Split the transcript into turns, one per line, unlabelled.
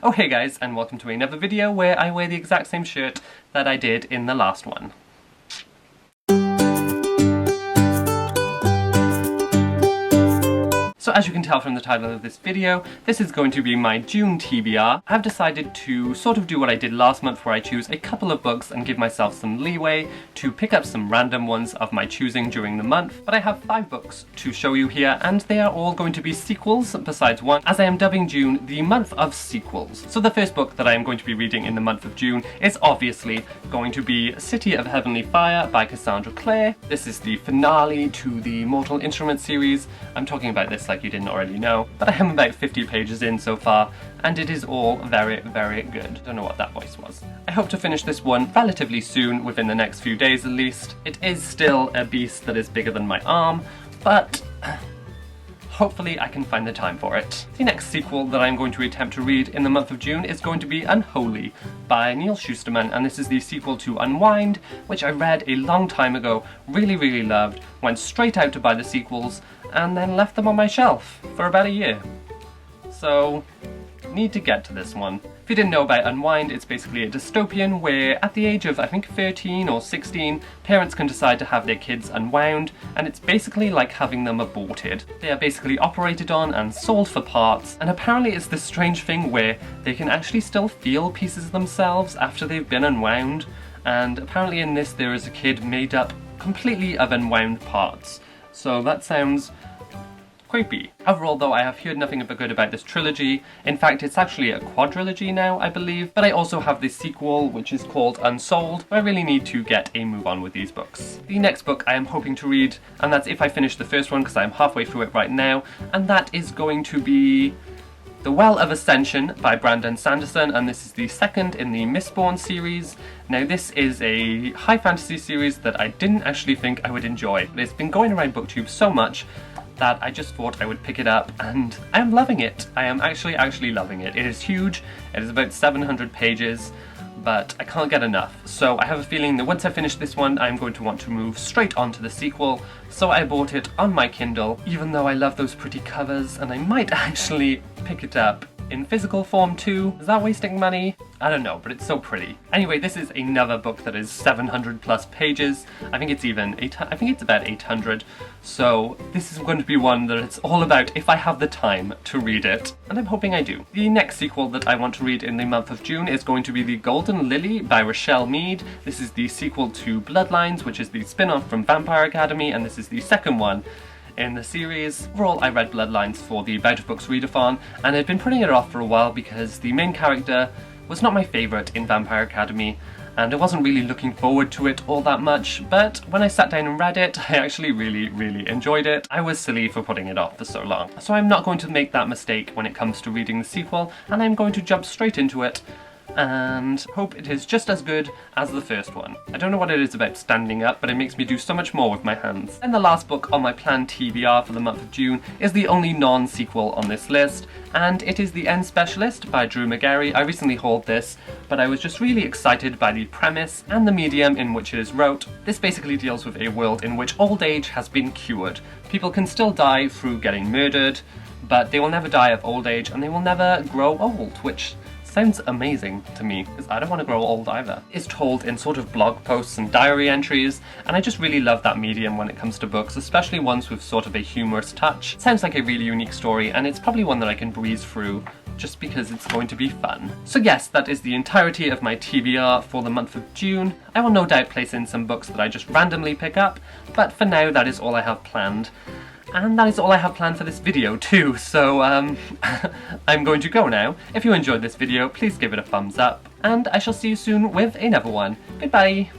Oh hey guys, and welcome to another video where I wear the exact same shirt that I did in the last one. So as you can tell from the title of this video, this is going to be my June TBR. I've decided to sort of do what I did last month where I choose a couple of books and give myself some leeway to pick up some random ones of my choosing during the month. But I have 5 books to show you here and they are all going to be sequels besides one, as I am dubbing June the month of sequels. So the first book that I am going to be reading in the month of June is obviously going to be City of Heavenly Fire by Cassandra Clare. This is the finale to the Mortal Instruments series. I'm talking about this like you didn't already know, but I am about 50 pages in so far, and it is all very, very good. Don't know what that voice was. I hope to finish this one relatively soon, within the next few days at least. It is still a beast that is bigger than my arm, but hopefully I can find the time for it. The next sequel that I'm going to attempt to read in the month of June is going to be Unholy by Neil Shusterman, and this is the sequel to Unwind, which I read a long time ago, really loved, went straight out to buy the sequels, and then left them on my shelf for about a year. So, need to get to this one. If you didn't know about Unwind, it's basically a dystopian where at the age of I think 13 or 16, parents can decide to have their kids unwound, and it's basically like having them aborted. They are basically operated on and sold for parts, and apparently it's this strange thing where they can actually still feel pieces of themselves after they've been unwound, and apparently in this there is a kid made up completely of unwound parts. So that sounds creepy. Overall though, I have heard nothing but good about this trilogy. In fact, it's actually a quadrilogy now, I believe, but I also have this sequel which is called Unsold, so I really need to get a move on with these books. The next book I am hoping to read, and that's if I finish the first one because I'm halfway through it right now, and that is going to be The Well of Ascension by Brandon Sanderson, and this is the second in the Mistborn series. Now this is a high fantasy series that I didn't actually think I would enjoy, but it's been going around BookTube so much that I just thought I would pick it up, and I am loving it. I am actually loving it. It is huge, it is about 700 pages, but I can't get enough. So I have a feeling that once I finish this one, I'm going to want to move straight on to the sequel, so I bought it on my Kindle, even though I love those pretty covers, and I might actually pick it up in physical form too. Is that wasting money? I don't know, but it's so pretty. Anyway, this is another book that is 700 plus pages. I think it's about 800. So this is going to be one that it's all about if I have the time to read it, and I'm hoping I do. The next sequel that I want to read in the month of June is going to be The Golden Lily by Rochelle Mead. This is the sequel to Bloodlines, which is the spin-off from Vampire Academy, and this is the second one in the series. Overall, I read Bloodlines for the Bout of Books readathon, and I'd been putting it off for a while because the main character was not my favourite in Vampire Academy, and I wasn't really looking forward to it all that much, but when I sat down and read it, I actually really enjoyed it. I was silly for putting it off for so long. So I'm not going to make that mistake when it comes to reading the sequel, and I'm going to jump straight into it and hope it is just as good as the first one. I don't know what it is about standing up, but it makes me do so much more with my hands. And the last book on my planned TBR for the month of June is the only non-sequel on this list, and it is The End Specialist by Drew Magary. I recently hauled this, but I was just really excited by the premise and the medium in which it is wrote. This basically deals with a world in which old age has been cured. People can still die through getting murdered, but they will never die of old age, and they will never grow old, which sounds amazing to me, because I don't want to grow old either. It's told in sort of blog posts and diary entries, and I just really love that medium when it comes to books, especially ones with sort of a humorous touch. It sounds like a really unique story, and it's probably one that I can breeze through just because it's going to be fun. So yes, that is the entirety of my TBR for the month of June. I will no doubt place in some books that I just randomly pick up, but for now that is all I have planned. And that is all I have planned for this video too, so I'm going to go now. If you enjoyed this video, please give it a thumbs up, and I shall see you soon with another one. Goodbye!